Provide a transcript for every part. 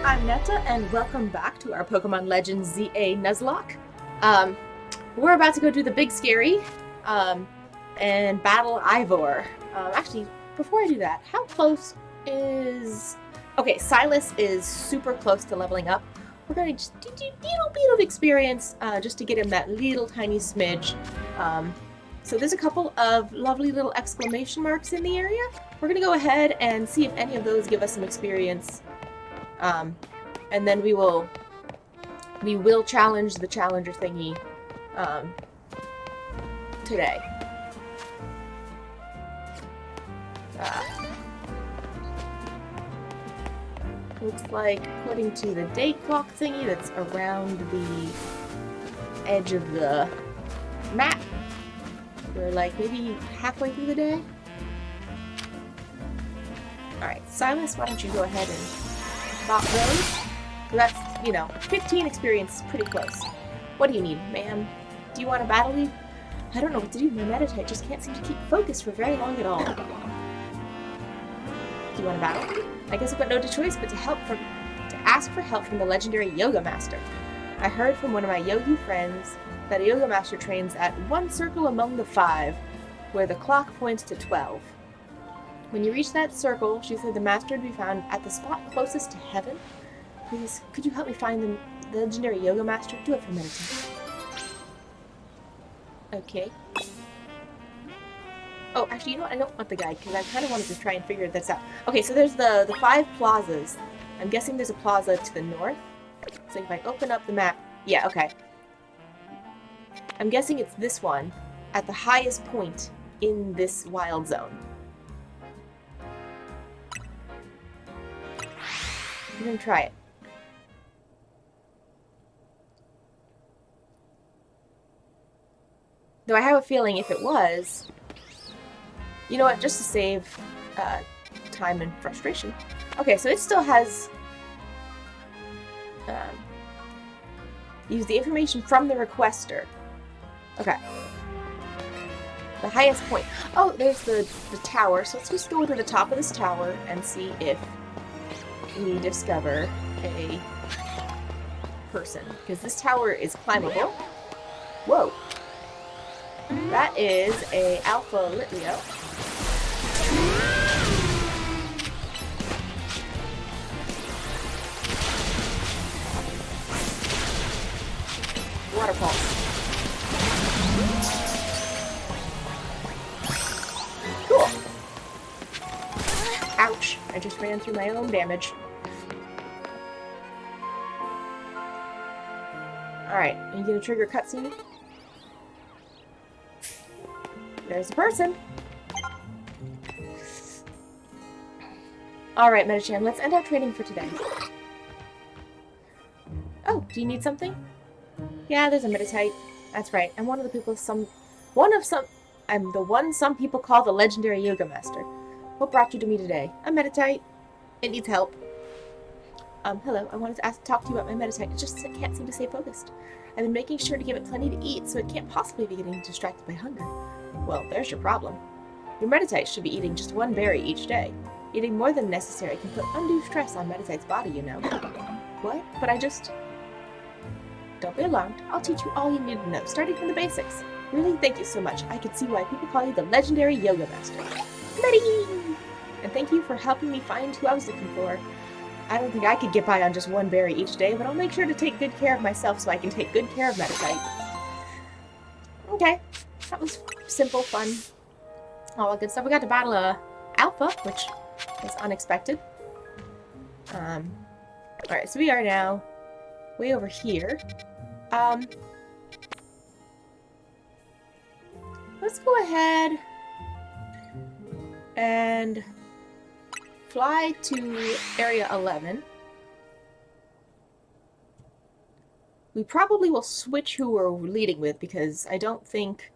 I'm Naepta, and welcome back to our Pokemon Legends ZA Nuzlocke. We're about to go do the big scary, and battle Ivor. Actually, before I do that, how close is... Okay, Silas is super close to leveling up. We're going to just do a little bit of experience, just to get him that little tiny smidge. So there's a couple of lovely little exclamation marks in the area. We're going to go ahead and see if any of those give us some experience. And then we will challenge the challenger thingy today. Looks like, according to the day clock thingy that's around the edge of the map, we're like maybe halfway through the day. Alright, Silas, why don't you go ahead and pop those? That's, 15 experience is pretty close. What do you need, ma'am? Do you want to battle me? I don't know what to do. My Meditite just can't seem to keep focused for very long at all. Do you want to battle me? I guess I've got no choice but to ask for help from the legendary Yoga Master. I heard from one of my Yogi friends that a Yoga Master trains at one circle among the 5, where the clock points to 12. When you reach that circle, she said the master would be found at the spot closest to heaven. Please, could you help me find the legendary Yoga Master? Do it for Meditite. Okay. Oh, actually, you know what? I don't want the guide, because I kind of wanted to try and figure this out. Okay, so there's the 5 plazas. I'm guessing there's a plaza to the north. So if I open up the map... Yeah, okay. I'm guessing it's this one, at the highest point in this wild zone. I'm gonna try it. Though I have a feeling if it was... You know what, just to save time and frustration. Okay, so it still has... use the information from the requester. Okay. The highest point. Oh, there's the tower, so let's just go to the top of this tower and see if we discover a person. Because this tower is climbable. Whoa. That is a Alpha Litleo. Water pulse. Cool. Ouch. I just ran through my own damage. Alright, are you gonna trigger cutscene? There's a person. Alright, Medichan, let's end our training for today. Oh, do you need something? Yeah, there's a Meditite. That's right. I'm one of the people I'm the one some people call the legendary Yoga Master. What brought you to me today? A Meditite. It needs help. Hello. I wanted to talk to you about my Meditite. It just can't seem to stay focused. I've been making sure to give it plenty to eat, so it can't possibly be getting distracted by hunger. Well, there's your problem. Your Meditite should be eating just one berry each day. Eating more than necessary can put undue stress on Meditite's body, you know. What? But I just... Don't be alarmed. I'll teach you all you need to know, starting from the basics. Really, thank you so much. I can see why people call you the legendary Yoga Master. Medi! And thank you for helping me find who I was looking for. I don't think I could get by on just one berry each day, but I'll make sure to take good care of myself so I can take good care of Meditite. Okay. That was simple, fun, all that good stuff. We got to battle a Alpha, which is unexpected. Alright, so we are now way over here. Let's go ahead and fly to Area 11. We probably will switch who we're leading with because I don't think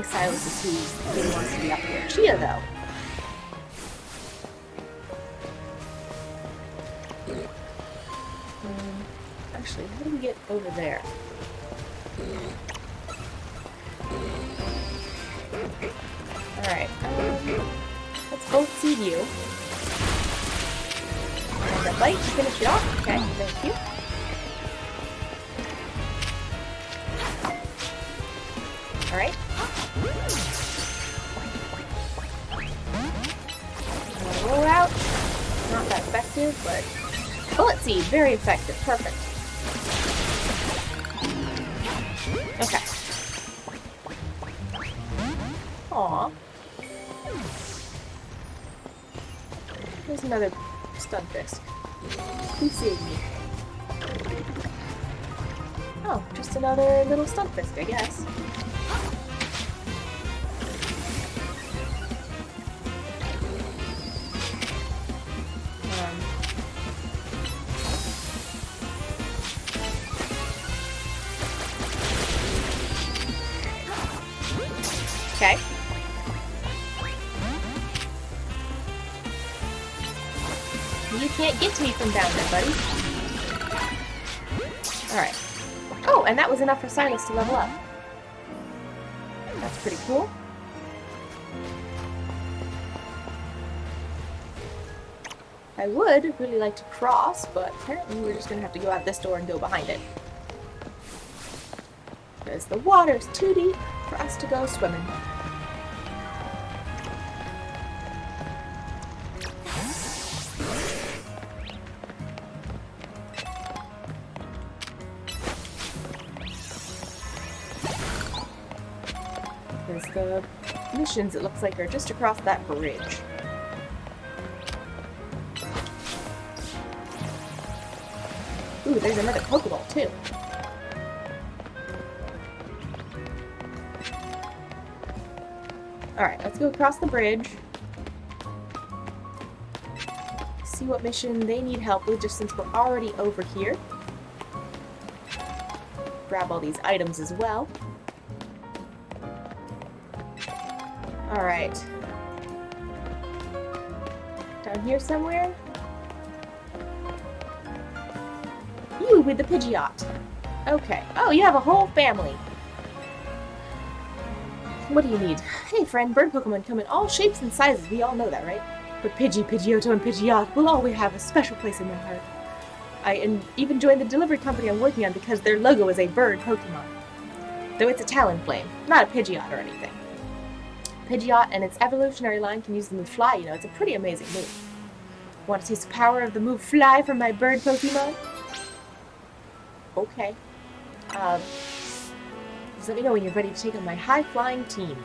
Silas is who really wants to be up here. Chia, though. Actually, how do we get over there? Alright, let's both seed you. Headbite to finish it off. Okay, thank you. Alright. Roll out. Not that effective, but... Bullet Seed, very effective. Perfect. Okay. Aww. There's another Stunfisk. Who's seeing me? Oh, just another little Stunfisk, I guess. Okay. You can't get to me from down there, buddy. Alright. Oh, and that was enough for Silas to level up. That's pretty cool. I would really like to cross, but apparently we're just gonna have to go out this door and go behind it. Because the water's too deep for us to go swimming. Because the missions, it looks like, are just across that bridge. Ooh, there's another Pokeball, too. Alright, let's go across the bridge. See what mission they need help with, just since we're already over here. Grab all these items as well. Alright. Down here somewhere? You with the Pidgeot. Okay. Oh, you have a whole family. What do you need? Hey friend, bird Pokemon come in all shapes and sizes. We all know that, right? But Pidgey, Pidgeotto, and Pidgeot will always have a special place in my heart. I even joined the delivery company I'm working on because their logo is a bird Pokemon. Though it's a Talonflame, not a Pidgeot or anything. Pidgeot and its evolutionary line can use the move Fly, you know, it's a pretty amazing move. Want to taste the power of the move Fly from my bird Pokemon? Okay. Just let me know when you're ready to take on my high-flying team.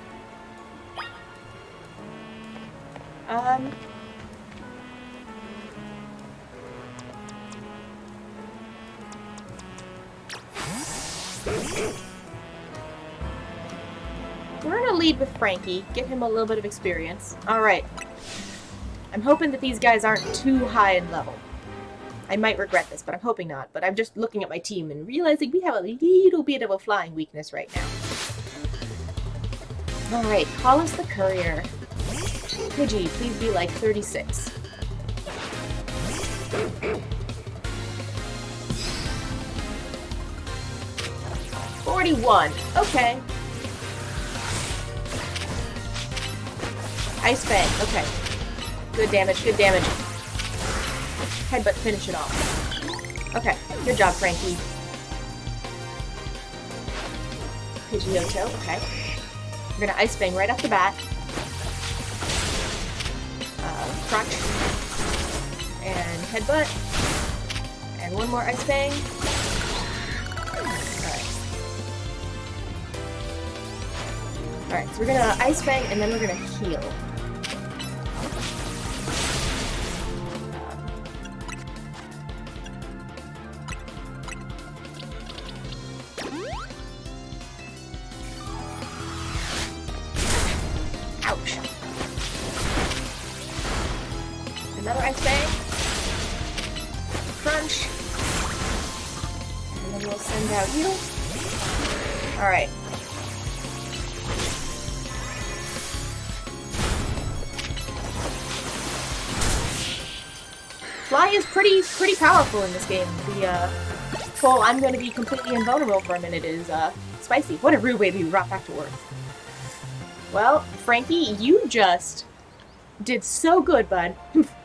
We're gonna lead with Frankie, get him a little bit of experience. Alright. I'm hoping that these guys aren't too high in level. I might regret this, but I'm hoping not. But I'm just looking at my team and realizing we have a little bit of a flying weakness right now. Alright, call us the courier. Pidgey, please be like 36. $41. Okay. Ice Fang. Okay. Good damage, good damage. Headbutt, finish it off. Okay, good job, Frankie. Pidgeotto, okay. We're gonna Ice Fang right off the bat. Crunch. And Headbutt. And one more Ice Fang. Alright. Alright, so we're gonna Ice Fang and then we're gonna heal. Ouch. Another Ice Fang. Crunch. And then we'll send out heal. Alright. Fly is pretty powerful in this game. The whole I'm going to be completely invulnerable for a minute is spicy. What a rude way to be brought back to Earth. Well, Frankie, you just did so good, bud.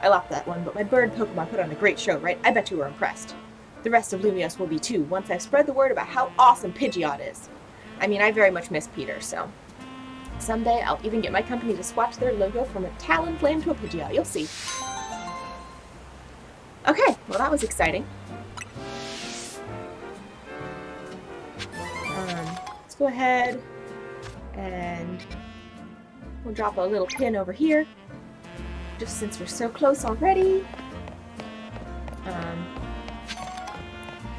I laughed at that one, but my bird Pokemon put on a great show, right? I bet you were impressed. The rest of Lumios will be too, once I've spread the word about how awesome Pidgeot is. I mean, I very much miss Peter, so... Someday, I'll even get my company to swatch their logo from a Talonflame to a Pidgeot. You'll see. Okay, well that was exciting. Let's go ahead and we'll drop a little pin over here, just since we're so close already.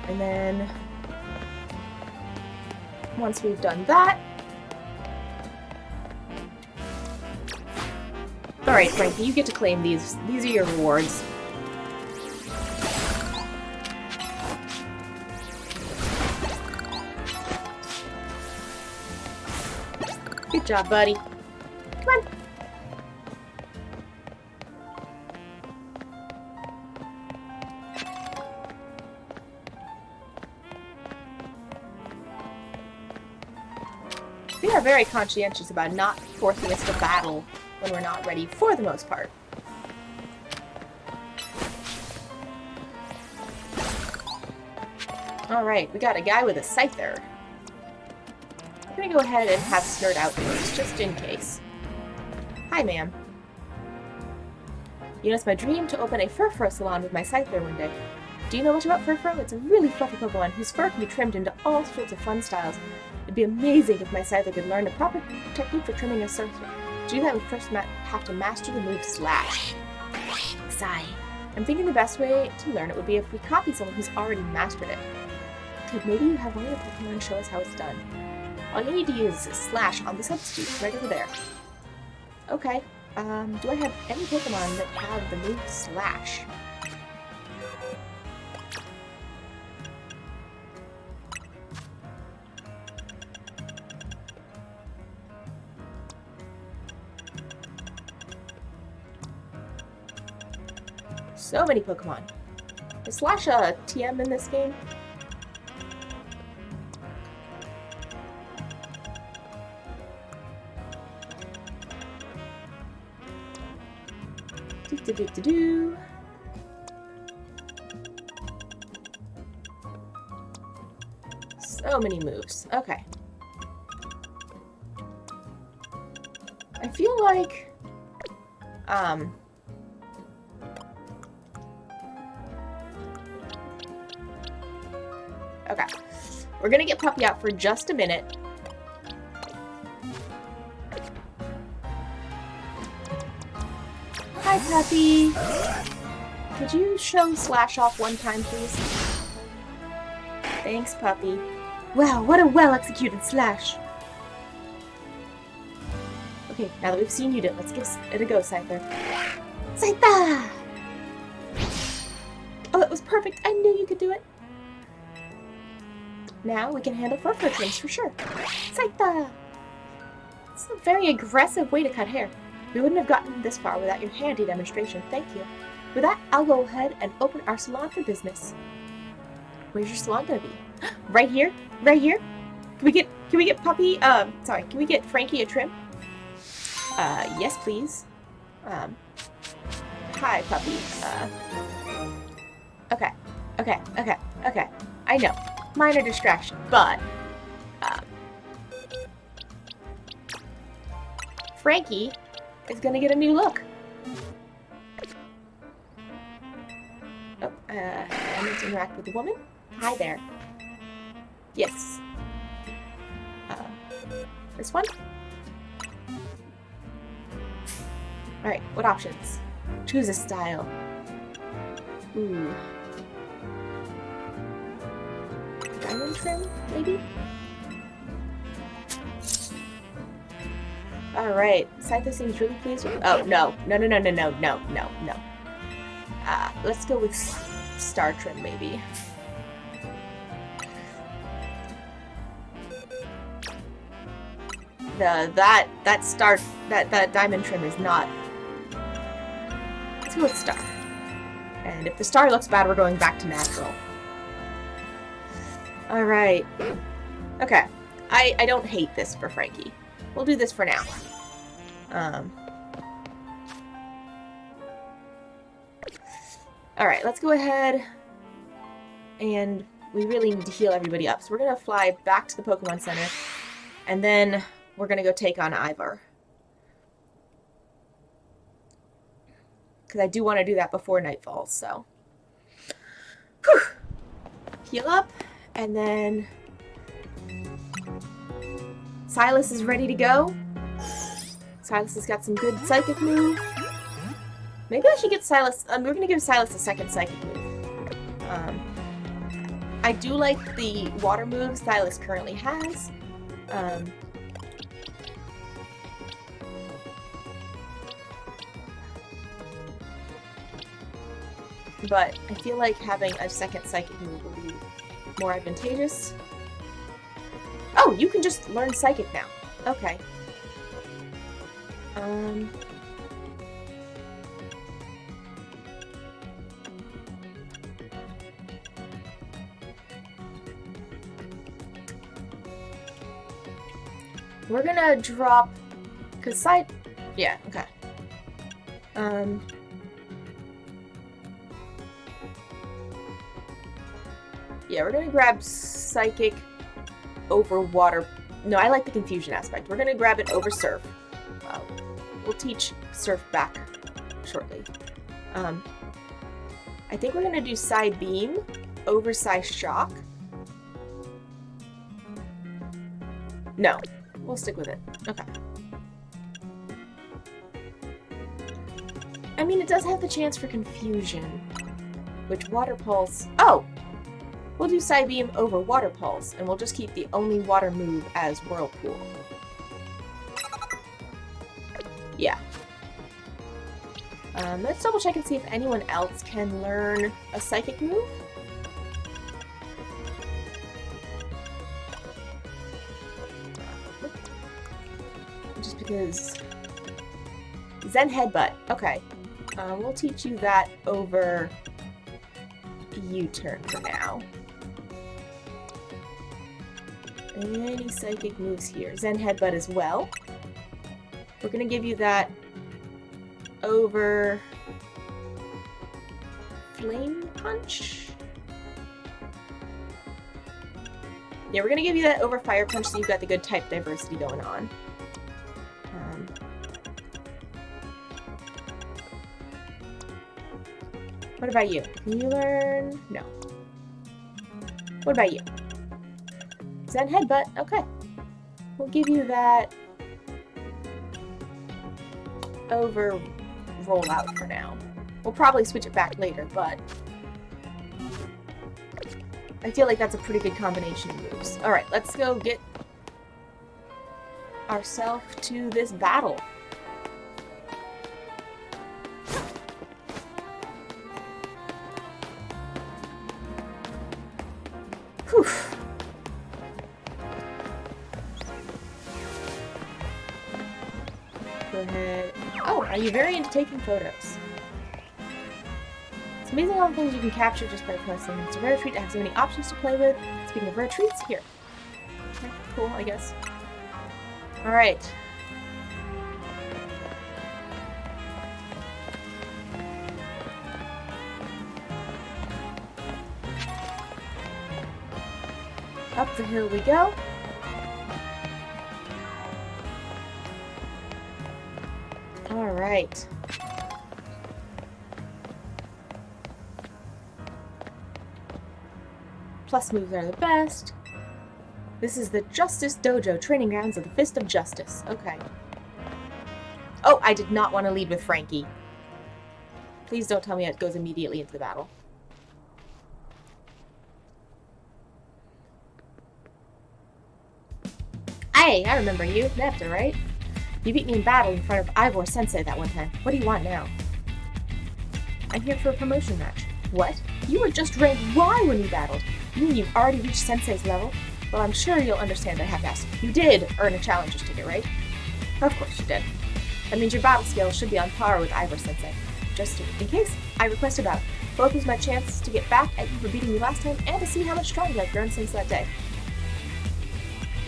And then once we've done that, alright, Frankie, you get to claim these. These are your rewards. Good job, buddy. Come on. We are very conscientious about not forcing us to battle when we're not ready, for the most part. Alright, we got a guy with a Scyther. I'm gonna go ahead and have Snurt out first, just in case. Hi, ma'am. You know, it's my dream to open a Furfro salon with my Scyther one day. Do you know much about Furfro? It's a really fluffy Pokemon whose fur can be trimmed into all sorts of fun styles. It'd be amazing if my Scyther could learn the proper technique for trimming a Scyther. To do that, we first have to master the move Slash. Sigh. I'm thinking the best way to learn it would be if we copy someone who's already mastered it. Could maybe you have one of your Pokemon show us how it's done? All you need to use is Slash on the substitute, right over there. Okay. Do I have any Pokemon that have the move Slash? So many Pokemon. Is Slash a TM in this game? Do-do-do-do-do. So many moves. Okay. I feel like... Okay. We're gonna get Puppy out for just a minute. Hi, Puppy. Could you show Slash off one time, please? Thanks, Puppy. Wow, what a well-executed Slash. Okay, now that we've seen you do it, let's give it a go, Scyther. Scyther! Oh, that was perfect. I knew you could do it. Now we can handle Furfro trims for sure. Scyther! It's a very aggressive way to cut hair. We wouldn't have gotten this far without your handy demonstration. Thank you. With that, I'll go ahead and open our salon for business. Where's your salon gonna be? Right here? Right here? Can we get Puppy, sorry, can we get Frankie a trim? Yes, please. Hi, Puppy. Okay. I know. Minor distraction, but, Frankie is gonna get a new look. Oh, I need to interact with the woman. Hi there. Yes. This one? Alright, what options? Choose a style. Ooh. Diamond trim, maybe? Alright, Scyther seems really pleased with... Oh, no. No. Let's go with Star Trim, maybe. That Diamond Trim is not... Let's go with Star. And if the Star looks bad, we're going back to natural. Alright. Okay. I don't hate this for Frankie. We'll do this for now. Alright, let's go ahead and we really need to heal everybody up. So we're going to fly back to the Pokemon Center, and then we're going to go take on Ivor. Because I do want to do that before night falls, so. Whew. Heal up, and then Silas is ready to go. Silas has got some good psychic move. Maybe I should get Silas. We're going to give Silas a second psychic move. I do like the water moves Silas currently has. But I feel like having a second psychic move will be more advantageous. Oh, you can just learn psychic now. Okay. We're gonna drop, cause yeah, okay. Yeah, we're gonna grab psychic over water. No, I like the confusion aspect. We're gonna grab it over surf. We'll teach surf back shortly. I think we're gonna do Psy Beam over Psy Shock. No. We'll stick with it. Okay. I mean, it does have the chance for confusion. Which Water Pulse... Oh! We'll do Psy Beam over Water Pulse, and we'll just keep the only water move as Whirlpool. Yeah. Let's double check and see if anyone else can learn a Psychic move. Just because... Zen Headbutt. Okay. We'll teach you that over U-turn for now. Any psychic moves here? Zen Headbutt as well. We're gonna give you that over Flame Punch. Yeah, we're gonna give you that over Fire Punch so you've got the good type diversity going on. What about you? Can you learn? No. What about you? Zen Headbutt. Okay. We'll give you that over Rollout for now. We'll probably switch it back later, but I feel like that's a pretty good combination of moves. Alright, let's go get ourselves to this battle. Whew. Go ahead. Oh, are you very into taking photos? It's amazing all the things you can capture just by pressing. It's a rare treat to have so many options to play with. Speaking of rare treats, here. Okay, cool, I guess. Alright. Up the hill we go. Alright. Plus moves are the best. This is the Justice Dojo, training grounds of the Fist of Justice. Okay. Oh, I did not want to lead with Frankie. Please don't tell me it goes immediately into the battle. Hey, I remember you. Naepta, right? You beat me in battle in front of Ivor Sensei that one time. What do you want now? I'm here for a promotion match. What? You were just ranked Y when you battled. You mean you've already reached Sensei's level? Well, I'm sure you'll understand that I have to ask. You did earn a challenger's ticket, right? Of course you did. That means your battle skills should be on par with Ivor Sensei. Just in case, I request a bout. Both was my chance to get back at you for beating me last time and to see how much stronger I've grown since that day.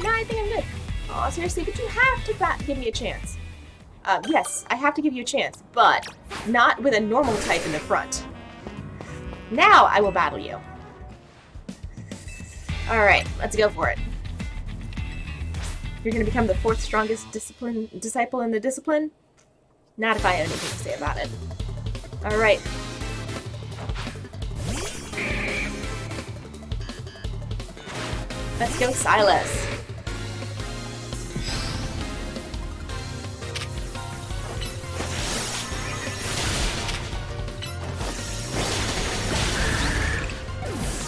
No, I think I'm good. Aw, seriously, but you have to give me a chance. Yes, I have to give you a chance, but not with a normal type in the front. Now I will battle you. Alright, let's go for it. You're gonna become the 4th strongest disciple in the discipline? Not if I have anything to say about it. Alright. Let's go, Silas.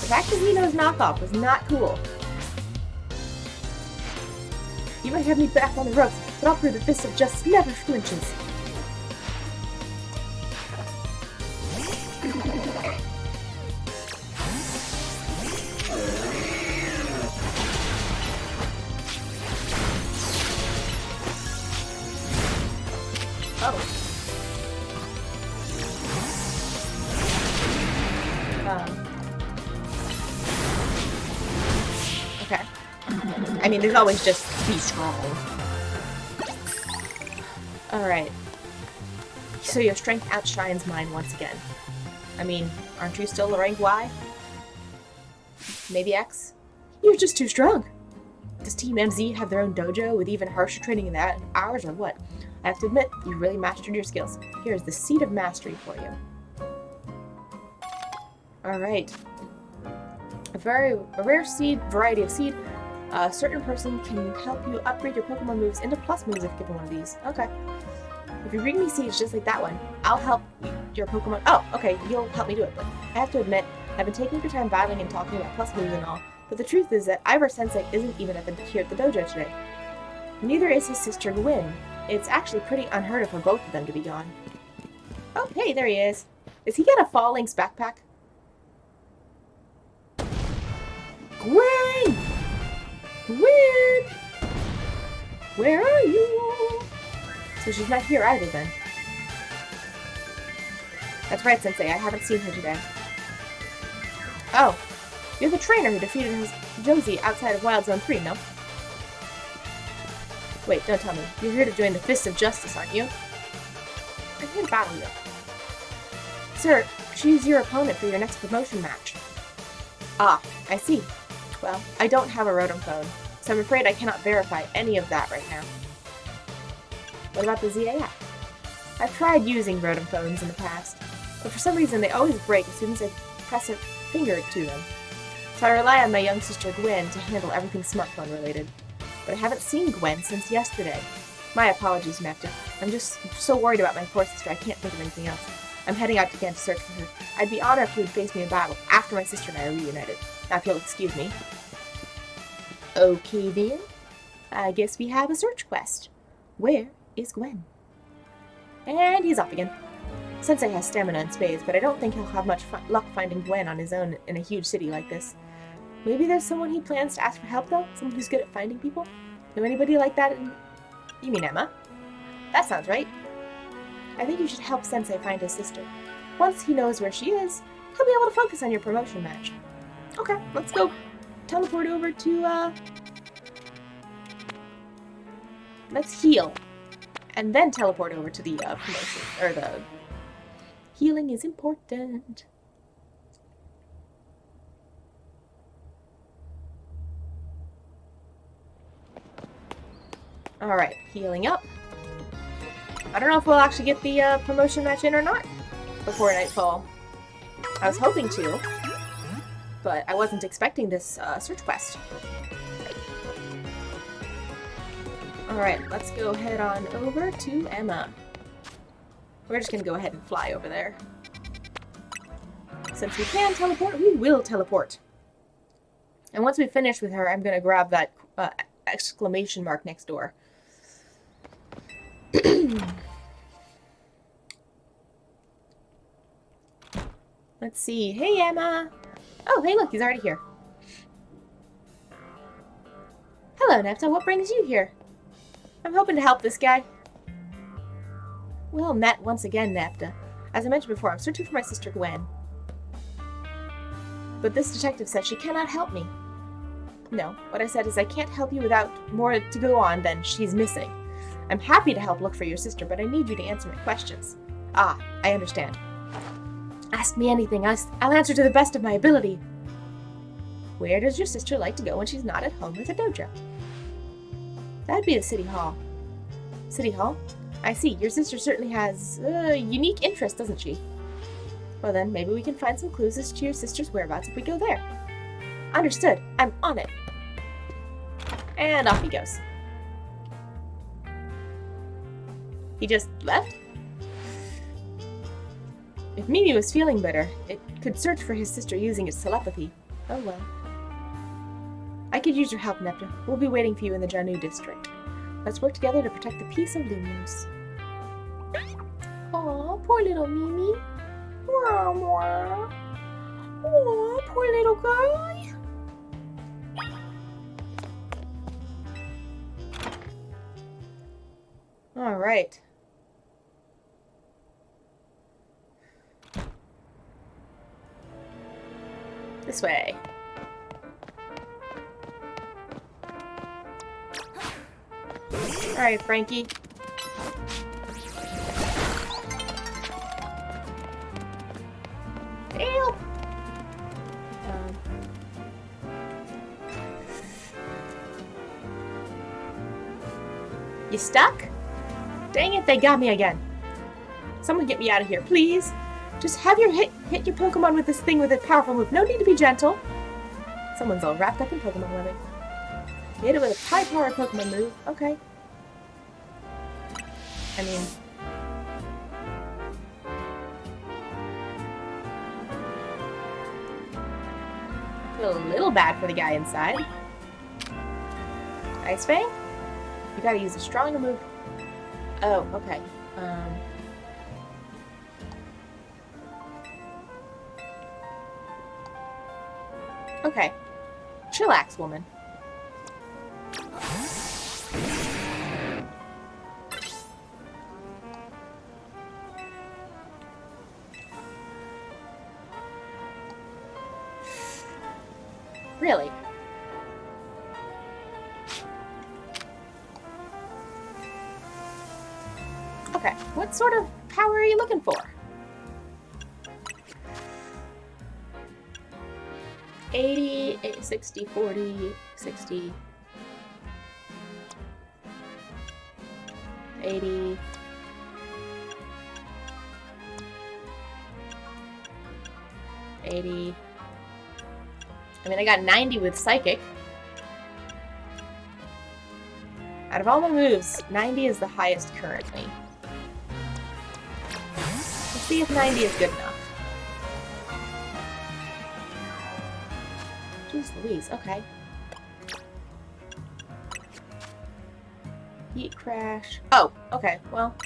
The fact that Nino's knockoff was not cool. You might have me back on the ropes, but I'll prove the fist of justice never flinches. Okay. I mean, there's always just be strong. Alright. So your strength outshines mine once again. I mean, aren't you still a rank Y? Maybe X? You're just too strong. Does Team MZ have their own dojo with even harsher training than ours, or what? I have to admit, you've really mastered your skills. Here's the seed of mastery for you. Alright. A rare seed, variety of seed. A certain person can help you upgrade your Pokemon moves into plus moves if given one of these. Okay. If you bring me seeds just like that one, I'll help your Pokemon. Oh, okay, you'll help me do it, but I have to admit, I've been taking your time battling and talking about plus moves and all, but the truth is that Ivor Sensei isn't even here at the dojo today. Neither is his sister Gwyn. It's actually pretty unheard of for both of them to be gone. Oh, hey, there he is. Is he got a Fall Link's backpack? Gwyn! Gwyn! Where are you? So she's not here either then. That's right, Sensei. I haven't seen her today. Oh, you're the trainer who defeated Josie outside of Wild Zone 3, no? Wait, don't tell me. You're here to join the Fist of Justice, aren't you? I'm here to battle you. Sir, choose your opponent for your next promotion match. Ah, I see. Well, I don't have a Rotom phone, so I'm afraid I cannot verify any of that right now. What about the ZA app? I've tried using Rotom phones in the past, but for some reason they always break as soon as I press a finger to them. So I rely on my young sister Gwen to handle everything smartphone related. But I haven't seen Gwen since yesterday. My apologies, Naepta. I'm just so worried about my poor sister I can't think of anything else. I'm heading out again to search for her. I'd be honored if you would face me in battle after my sister and I are reunited. Now if you'll excuse me. Okay then. I guess we have a search quest. Where is Gwen? And he's off again. Sensei has stamina and spades, but I don't think he'll have much luck finding Gwen on his own in a huge city like this. Maybe there's someone he plans to ask for help though? Someone who's good at finding people? Know anybody like that in... You mean Emma? That sounds right. I think you should help Sensei find his sister. Once he knows where she is, he'll be able to focus on your promotion match. Okay, let's go teleport over to, let's heal. And then teleport over to the, promotion, or the... Healing is important. Alright, healing up. I don't know if we'll actually get the promotion match in or not before nightfall. I was hoping to, but I wasn't expecting this search quest. Alright, let's go head on over to Emma. We're just gonna go ahead and fly over there. Since we can teleport, we will teleport. And once we finish with her, I'm gonna grab that exclamation mark next door. Let's see. Hey, Emma! Oh, hey, look, he's already here. Hello, Naepta. What brings you here? I'm hoping to help this guy. Well met once again, Naepta. As I mentioned before, I'm searching for my sister Gwen. But this detective says she cannot help me. No, what I said is I can't help you without more to go on than she's missing. I'm happy to help look for your sister, but I need you to answer my questions. Ah, I understand. Ask me anything. I'll answer to the best of my ability. Where does your sister like to go when she's not at home at the dojo? That'd be the City Hall. City Hall? I see. Your sister certainly has unique interests, doesn't she? Well then, maybe we can find some clues as to your sister's whereabouts if we go there. Understood. I'm on it. And off he goes. He just left? If Mimi was feeling better, it could search for his sister using its telepathy. Oh well. I could use your help, Naepta. We'll be waiting for you in the Janu district. Let's work together to protect the peace of Lumos. Aw, poor little Mimi. Aw, poor little guy. All right. This way. Alright, Frankie. Help! You stuck? Dang it, they got me again. Someone get me out of here, please. Just have your hit your Pokemon with this thing with a powerful move. No need to be gentle. Someone's all wrapped up in Pokemon webbing. Hit it with a high-powered Pokemon move. Okay. I mean... I feel a little bad for the guy inside. Ice Fang? You gotta use a stronger move. Oh, okay. Okay. Chillax, woman. Really? Okay, what sort of power are you looking for? 80, 60, 40, 60, 80, 80. I mean, I got 90 with Psychic. Out of all my moves, 90 is the highest currently. Let's see if 90 is good enough. Jeez Louise, okay. Heat Crash. Oh, okay, well.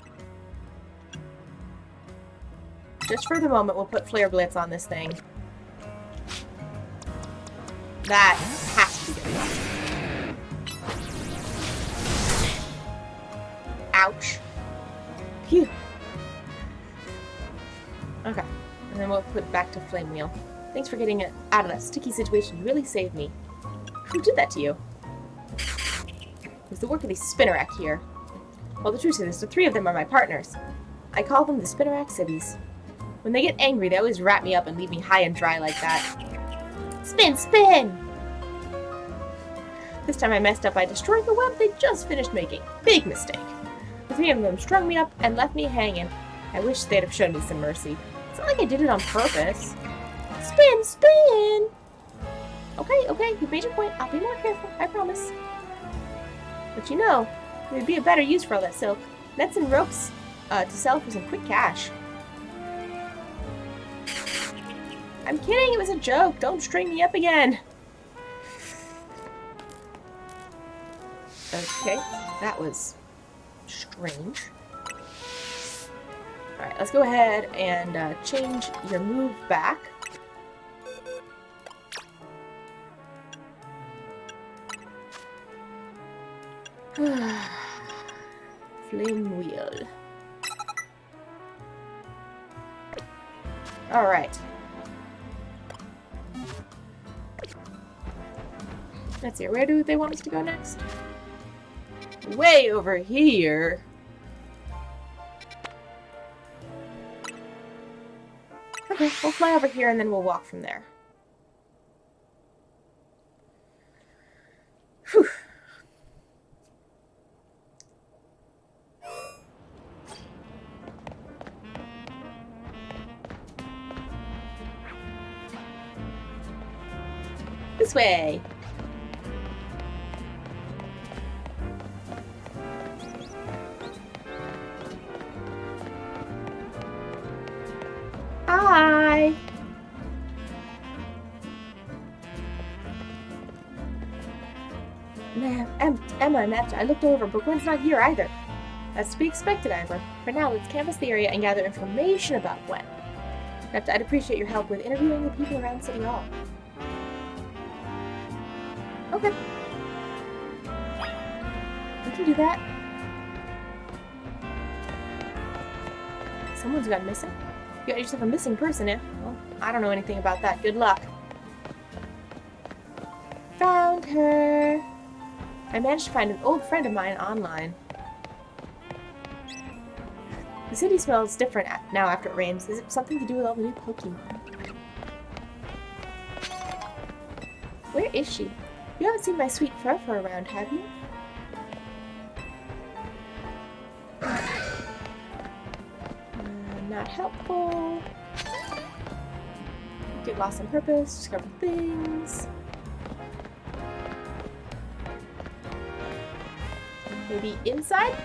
Just for the moment, we'll put Flare Blitz on this thing. That has to be good enough. Ouch. Phew. Okay, and then we'll put it back to Flame Wheel. Thanks for getting it out of that sticky situation. You really saved me. Who did that to you? It was the work of these Spinnerack here. Well, the truth is, the three of them are my partners. I call them the Spinnerack Civvies. When they get angry, they always wrap me up and leave me high and dry like that. Spin, spin! This time I messed up by destroying the web they just finished making. Big mistake. The three of them strung me up and left me hanging. I wish they'd have shown me some mercy. It's not like I did it on purpose. Spin, spin! Okay, okay, you've made your point. I'll be more careful, I promise. But you know, there'd be a better use for all that silk. Nets and ropes to sell for some quick cash. I'm kidding, it was a joke. Don't string me up again. Okay, that was strange. Alright, let's go ahead and change your move back. Flame Wheel. Alright. Let's see, where do they want us to go next? Way over here. Okay, we'll fly over here and then we'll walk from there. Whew. This way. Hi. Emma and Naepta, I looked over, but Gwen's not here either. That's to be expected, Ivor. For now, let's canvass the area and gather information about Gwen. Naepta, I'd appreciate your help with interviewing the people around City Hall. Okay. We can do that. Someone's gone missing. You got yourself a missing person, eh? Well, I don't know anything about that. Good luck. Found her. I managed to find an old friend of mine online. The city smells different now after it rains. Is it something to do with all the new Pokemon? Where is she? You haven't seen my sweet Furfur around, have you? Not helpful. Get lost on purpose, discover things. Maybe inside?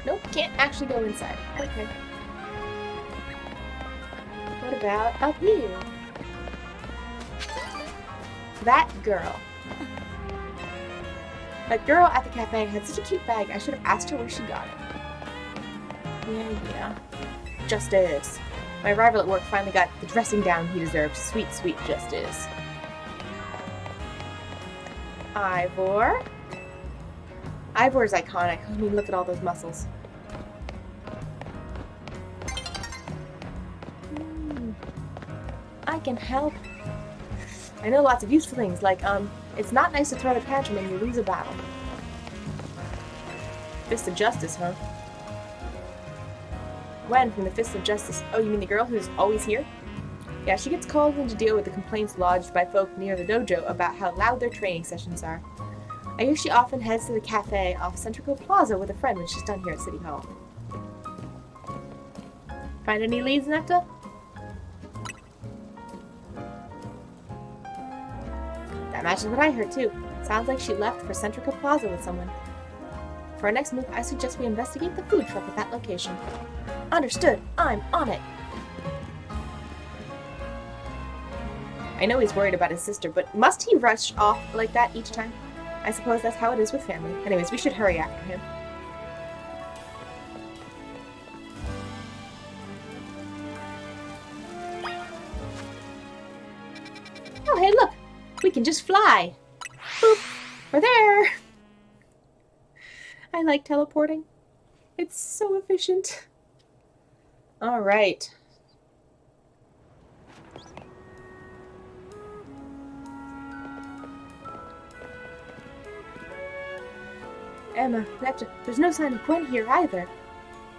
Nope, can't actually go inside. Okay. What about up here? That girl. That girl at the cafe had such a cute bag. I should have asked her where she got it. Yeah. Justice. My rival at work finally got the dressing down he deserved. Sweet, sweet Justice. Ivor. Ivor is iconic. I mean, look at all those muscles. I can help. I know lots of useful things, like, it's not nice to throw a tantrum when you lose a battle. Fist of Justice, huh? Gwen from the Fist of Justice. Oh, you mean the girl who's always here? Yeah, she gets called in to deal with the complaints lodged by folk near the dojo about how loud their training sessions are. I hear she often heads to the cafe off Centrico Plaza with a friend when she's done here at City Hall. Find any leads, Naepta? That matches what I heard, too. Sounds like she left for Centrico Plaza with someone. For our next move, I suggest we investigate the food truck at that location. Understood. I'm on it. I know he's worried about his sister, but must he rush off like that each time? I suppose that's how it is with family. Anyways, we should hurry after him. Oh, hey, look! We can just fly! Boop! We're there! I like teleporting. It's so efficient. Alright. Emma, Naepta, there's no sign of Gwen here either.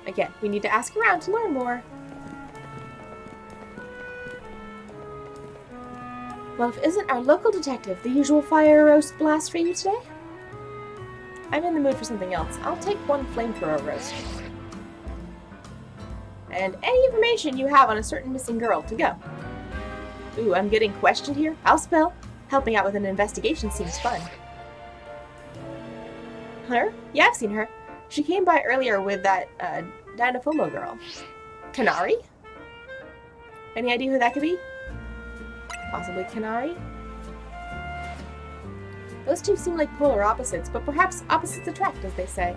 Again, we need to ask around to learn more. Well, if isn't our local detective the usual fire roast blast for you today? I'm in the mood for something else. I'll take one flamethrower roast. And any information you have on a certain missing girl to go. Ooh, I'm getting questioned here. I'll spill. Helping out with an investigation seems fun. Her? Yeah, I've seen her. She came by earlier with that, Dinofomo girl. Canary? Any idea who that could be? Possibly Canary? Those two seem like polar opposites, but perhaps opposites attract, as they say.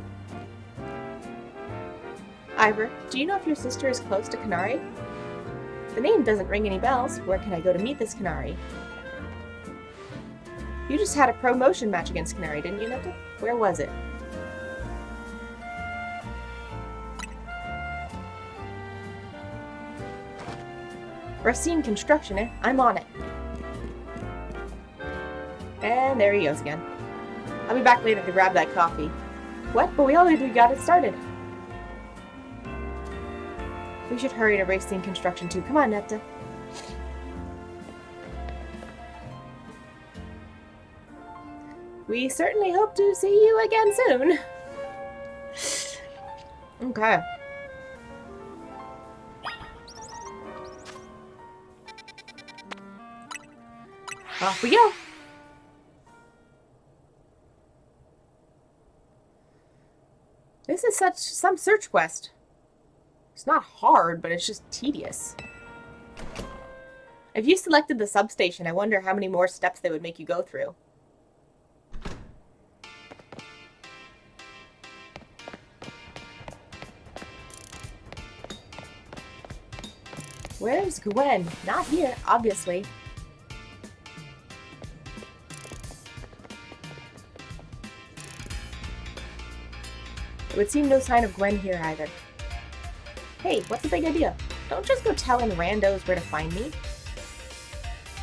Ivor, do you know if your sister is close to Canary? The name doesn't ring any bells. Where can I go to meet this Canary? You just had a promotion match against Canary, didn't you, Naepta? Where was it? Racine Construction, eh? I'm on it. And there he goes again. I'll be back later to grab that coffee. What? But we already got it started. We should hurry to race scene construction too. Come on, Naepta. We certainly hope to see you again soon. Okay. Off we go. This is some search quest. It's not hard, but it's just tedious. If you selected the substation, I wonder how many more steps they would make you go through. Where's Gwen? Not here, obviously. It would seem no sign of Gwen here either. Hey, what's the big idea? Don't just go telling randos where to find me.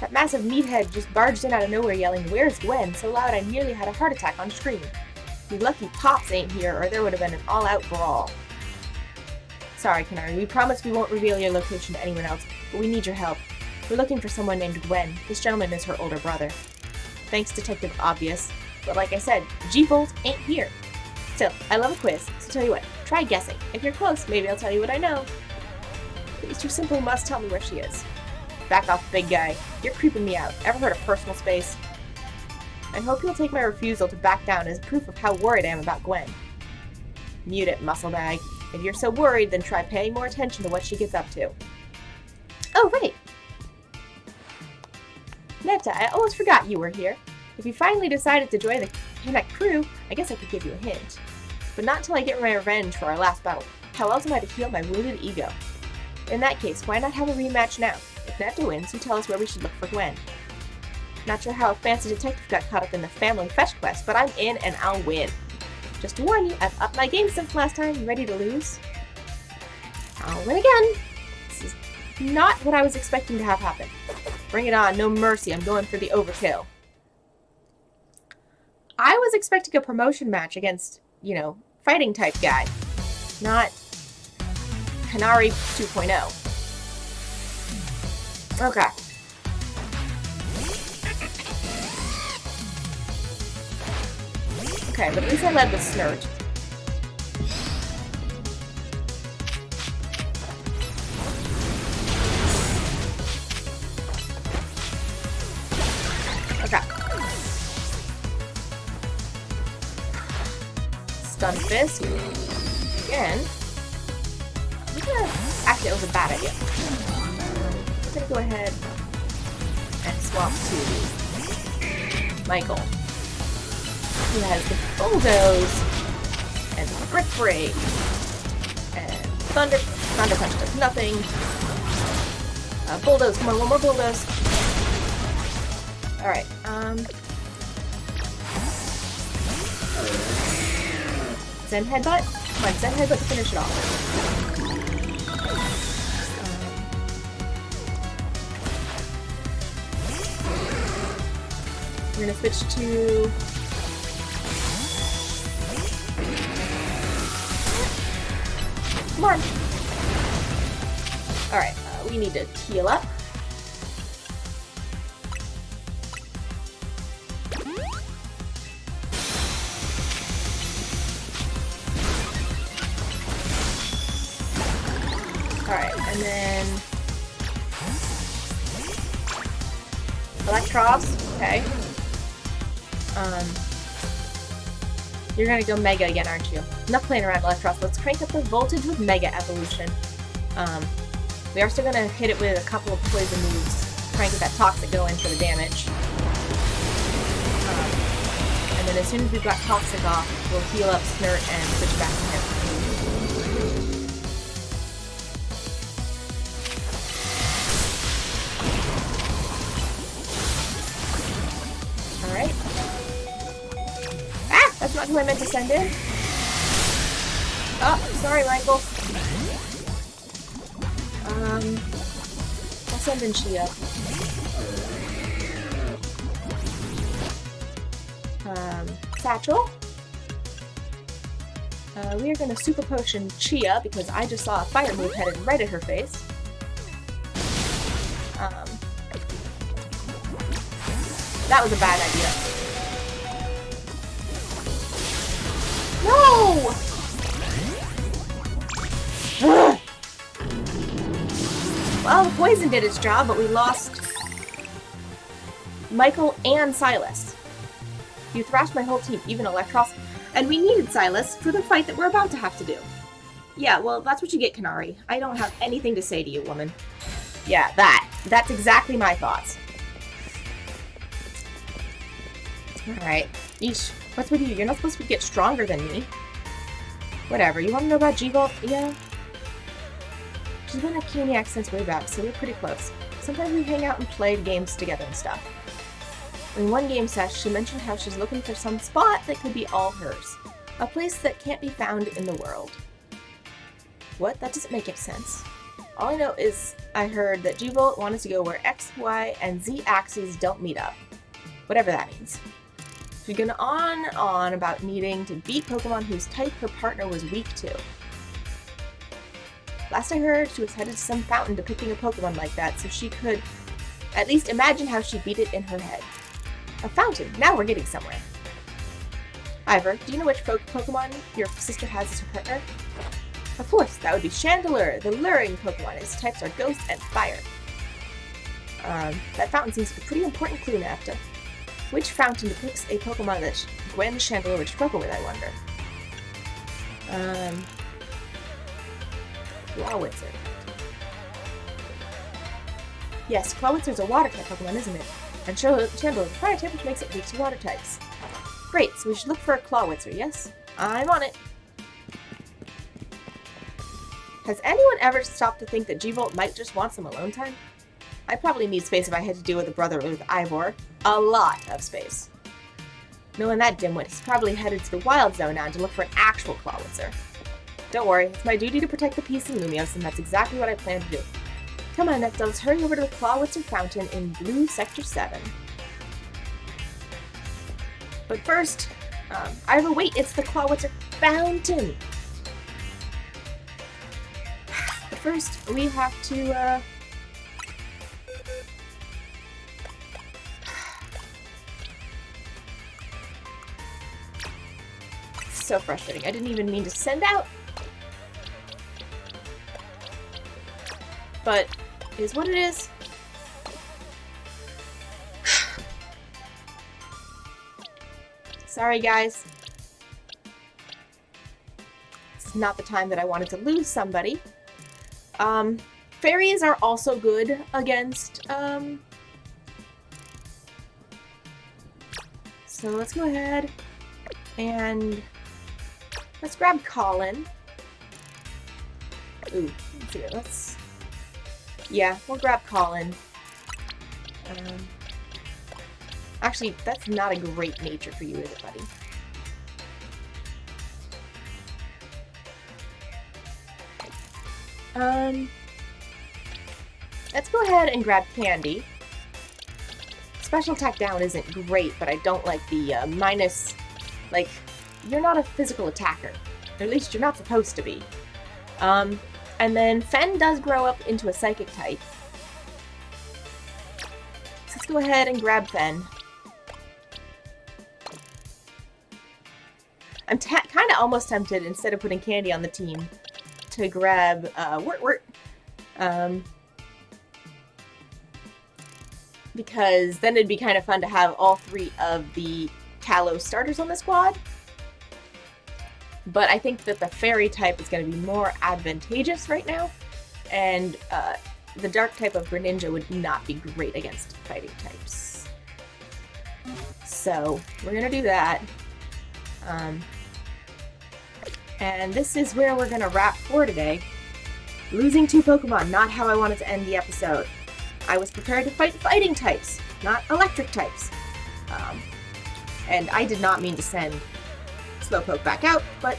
That massive meathead just barged in out of nowhere yelling, "Where's Gwen?" so loud I nearly had a heart attack on screen. You lucky Pops ain't here, or there would have been an all-out brawl. Sorry, Canary, we promise we won't reveal your location to anyone else, but we need your help. We're looking for someone named Gwen. This gentleman is her older brother. Thanks, Detective Obvious. But like I said, G-Bolt ain't here. Still, I love a quiz, so tell you what, try guessing. If you're close, maybe I'll tell you what I know. Please, you simply must tell me where she is. Back off, big guy. You're creeping me out. Ever heard of personal space? I hope you'll take my refusal to back down as proof of how worried I am about Gwen. Mute it, muscle bag. If you're so worried, then try paying more attention to what she gets up to. Oh, right! Naepta, I almost forgot you were here. If you finally decided to join the Connect crew, I guess I could give you a hint. But not till I get my revenge for our last battle. How else am I to heal my wounded ego? In that case, why not have a rematch now? If Naepta wins, you tell us where we should look for Gwen. Not sure how a fancy detective got caught up in the family fetch quest, but I'm in and I'll win. Just to warn you, I've upped my game since last time. You ready to lose? I'll win again. This is not what I was expecting to have happen. Bring it on, no mercy. I'm going for the overkill. I was expecting a promotion match against, you know, fighting type guy. Not Canary 2.0. Okay. Okay, but at least I led with Snurt. Okay. Stun Fist. Again. Actually, it was a bad idea. I'm gonna go ahead and swap to Michael. He has the Bulldoze and Brick Break and Thunder Punch does nothing. Bulldoze, come on, one more Bulldoze. Alright, Zen Headbutt? Come on, Zen Headbutt to finish it off. We're gonna switch to come on. Alright, we need to heal up. Alright, and then Electros, okay. You're gonna go Mega again, aren't you? Enough playing around, Electros. Let's crank up the voltage with Mega Evolution. We are still gonna hit it with a couple of poison moves. Try and get that Toxic going for the damage. And then as soon as we've got Toxic off, we'll heal up Snurt and switch back to him. Alright. Ah! That's not who I meant to send in. Oh, sorry, Michael. I'll send in Chia. Satchel. We are going to Super Potion Chia because I just saw a fire move headed right at her face. That was a bad idea. No! Ugh. Well, the poison did its job, but we lost Michael and Silas. You thrashed my whole team, even Electros, and we needed Silas for the fight that we're about to have to do. Yeah, well, that's what you get, Kanari. I don't have anything to say to you, woman. Yeah, that's exactly my thoughts. Alright. Yeesh. What's with you? You're not supposed to get stronger than me. Whatever. You want to know about G-Vault? Yeah. She's been a Caniac since way back, so we're pretty close. Sometimes we hang out and play games together and stuff. In one game sesh, she mentioned how she's looking for some spot that could be all hers. A place that can't be found in the world. What? That doesn't make any sense. All I know is I heard that G-Vault wanted to go where X, Y, and Z axes don't meet up. Whatever that means. She's gone on and on about needing to beat Pokemon whose type her partner was weak to. Last I heard, she was headed to some fountain depicting a Pokemon like that, so she could at least imagine how she beat it in her head. A fountain! Now we're getting somewhere. Ivor, do you know which Pokemon your sister has as her partner? Of course, that would be Chandelure, the luring Pokemon. Its types are Ghost and Fire. That fountain seems a pretty important clue, Naepta. Which fountain depicts a Pokemon that Gwen Chandelure would struggle with, I wonder? Clawitzer. Yes, Clawitzer's a water-type Pokemon, isn't it? And Chandelure's a fire-type, which makes it weak to water types. Great, so we should look for a Clawitzer, yes? I'm on it! Has anyone ever stopped to think that G-Vault might just want some alone time? I'd probably need space if I had to deal with a brother with Ivor. A lot of space. Knowing that dimwit, he's probably headed to the Wild Zone now to look for an actual Clawitzer. Don't worry, it's my duty to protect the peace in Lumios, and that's exactly what I plan to do. Come on, Naepta, let's hurry over to the Clawitzer Fountain in Blue Sector 7. But first, Ivor, wait, it's the Clawitzer Fountain! But first, we have to, so frustrating. I didn't even mean to send out. But it is what it is. Sorry, guys. It's not the time that I wanted to lose somebody. Fairies are also good against, so let's go ahead and let's grab Colin. Ooh, let's see, yeah, we'll grab Colin. Actually, that's not a great nature for you, is it, buddy? Let's go ahead and grab Candy. Special attack down isn't great, but I don't like the minus, like, you're not a physical attacker. Or at least you're not supposed to be. And then Fen does grow up into a psychic type. So let's go ahead and grab Fen. I'm kind of almost tempted, instead of putting Candy on the team, to grab Wirt. Because then it'd be kind of fun to have all three of the Kalos starters on the squad. But I think that the fairy type is going to be more advantageous right now, and the dark type of Greninja would not be great against fighting types. So we're going to do that. And this is where we're going to wrap for today. Losing 2 Pokemon, not how I wanted to end the episode. I was prepared to fight fighting types, not electric types. And I did not mean to send Slowpoke back out, but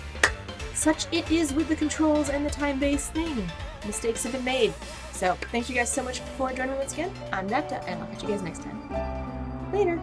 such it is with the controls and the time-based thing. Mistakes have been made. So, thank you guys so much for joining me once again. I'm Naepta, and I'll catch you guys next time. Later!